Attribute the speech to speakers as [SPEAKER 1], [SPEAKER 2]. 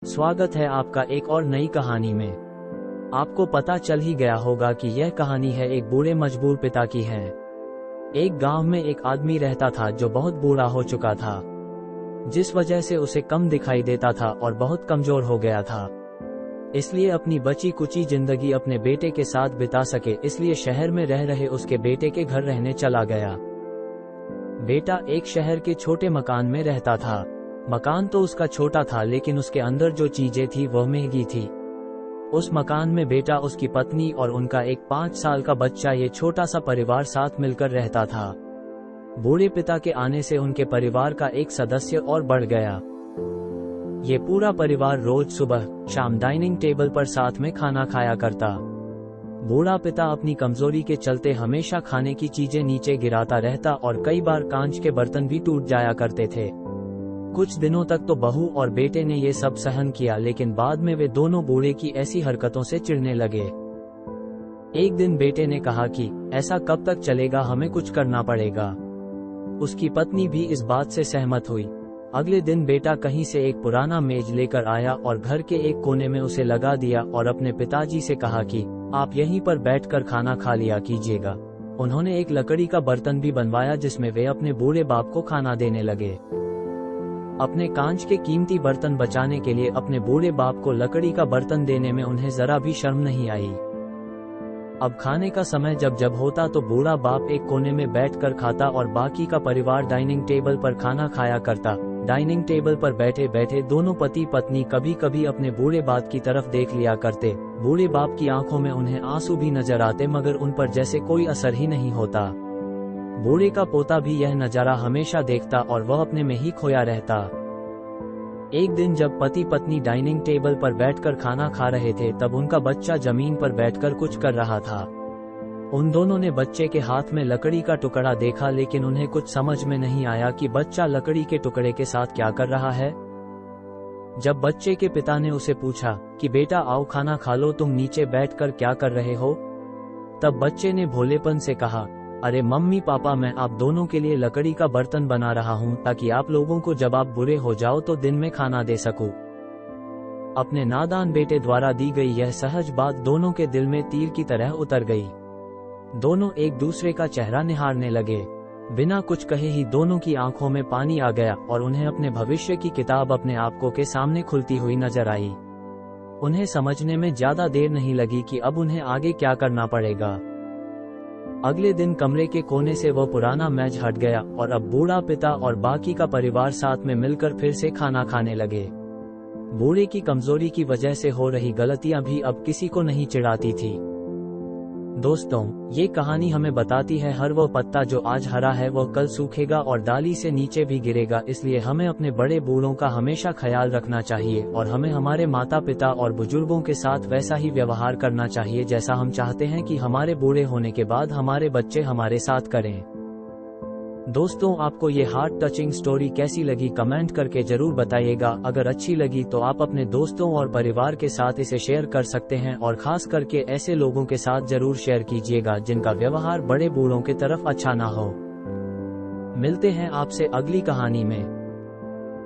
[SPEAKER 1] स्वागत है आपका एक और नई कहानी में। आपको पता चल ही गया होगा कि यह कहानी है एक बूढ़े मजबूर पिता की है। एक गांव में एक आदमी रहता था जो बहुत बूढ़ा हो चुका था, जिस वजह से उसे कम दिखाई देता था और बहुत कमजोर हो गया था। इसलिए अपनी बची कुची जिंदगी अपने बेटे के साथ बिता सके, इसलिए शहर में रह रहे उसके बेटे के घर रहने चला गया। बेटा एक शहर के छोटे मकान में रहता था। मकान तो उसका छोटा था, लेकिन उसके अंदर जो चीजें थी वह महंगी थी। उस मकान में बेटा, उसकी पत्नी और उनका एक 5 साल का बच्चा, ये छोटा सा परिवार साथ मिलकर रहता था। बूढ़े पिता के आने से उनके परिवार का एक सदस्य और बढ़ गया। ये पूरा परिवार रोज सुबह शाम डाइनिंग टेबल पर साथ में खाना खाया करता। बूढ़ा पिता अपनी कमजोरी के चलते हमेशा खाने की चीजें नीचे गिराता रहता और कई बार कांच के बर्तन भी टूट जाया करते थे। कुछ दिनों तक तो बहू और बेटे ने ये सब सहन किया, लेकिन बाद में वे दोनों बूढ़े की ऐसी हरकतों से चिढ़ने लगे। एक दिन बेटे ने कहा कि ऐसा कब तक चलेगा, हमें कुछ करना पड़ेगा। उसकी पत्नी भी इस बात से सहमत हुई। अगले दिन बेटा कहीं से एक पुराना मेज लेकर आया और घर के एक कोने में उसे लगा दिया और अपने पिताजी से कहा कि आप यहीं पर बैठकर खाना खा लिया कीजिएगा। उन्होंने एक लकड़ी का बर्तन भी बनवाया जिसमें वे अपने बूढ़े बाप को खाना देने लगे। अपने कांच के कीमती बर्तन बचाने के लिए अपने बूढ़े बाप को लकड़ी का बर्तन देने में उन्हें जरा भी शर्म नहीं आई। अब खाने का समय जब जब होता तो बूढ़ा बाप एक कोने में बैठकर खाता और बाकी का परिवार डाइनिंग टेबल पर खाना खाया करता। डाइनिंग टेबल पर बैठे बैठे दोनों पति पत्नी कभी कभी अपने बूढ़े बाप की तरफ देख लिया करते। बूढ़े बाप की आंखों में उन्हें आंसू भी नजर आते, मगर उन पर जैसे कोई असर ही नहीं होता। बूढ़े का पोता भी यह नजारा हमेशा देखता और वह अपने में ही खोया रहता। एक दिन जब पति पत्नी डाइनिंग टेबल पर बैठकर खाना खा रहे थे, तब उनका बच्चा जमीन पर बैठकर कुछ कर रहा था। उन दोनों ने बच्चे के हाथ में लकड़ी का टुकड़ा देखा, लेकिन उन्हें कुछ समझ में नहीं आया कि बच्चा लकड़ी के टुकड़े के साथ क्या कर रहा है। जब बच्चे के पिता ने उसे पूछा कि बेटा आओ खाना खा लो, तुम नीचे बैठकर क्या कर रहे हो, तब बच्चे ने भोलेपन से कहा, अरे मम्मी पापा, मैं आप दोनों के लिए लकड़ी का बर्तन बना रहा हूँ ताकि आप लोगों को जब आप बुरे हो जाओ तो दिन में खाना दे सकूं। अपने नादान बेटे द्वारा दी गई यह सहज बात दोनों के दिल में तीर की तरह उतर गई। दोनों एक दूसरे का चेहरा निहारने लगे। बिना कुछ कहे ही दोनों की आंखों में पानी आ गया और उन्हें अपने भविष्य की किताब अपने आपको के सामने खुलती हुई नजर आई। उन्हें समझने में ज्यादा देर नहीं लगी कि अब उन्हें आगे क्या करना पड़ेगा। अगले दिन कमरे के कोने से वह पुराना मेज हट गया और अब बूढ़ा पिता और बाकी का परिवार साथ में मिलकर फिर से खाना खाने लगे। बूढ़े की कमजोरी की वजह से हो रही गलतियां भी अब किसी को नहीं चिढ़ाती थी। दोस्तों, ये कहानी हमें बताती है हर वह पत्ता जो आज हरा है वह कल सूखेगा और डाली से नीचे भी गिरेगा। इसलिए हमें अपने बड़े बूढ़ों का हमेशा ख्याल रखना चाहिए और हमें हमारे माता पिता और बुजुर्गों के साथ वैसा ही व्यवहार करना चाहिए जैसा हम चाहते हैं कि हमारे बूढ़े होने के बाद हमारे बच्चे हमारे साथ करें। दोस्तों, आपको ये हार्ट टचिंग स्टोरी कैसी लगी कमेंट करके जरूर बताइएगा। अगर अच्छी लगी तो आप अपने दोस्तों और परिवार के साथ इसे शेयर कर सकते हैं और खास करके ऐसे लोगों के साथ जरूर शेयर कीजिएगा जिनका व्यवहार बड़े बूढ़ों की तरफ अच्छा ना हो। मिलते हैं आपसे अगली कहानी में।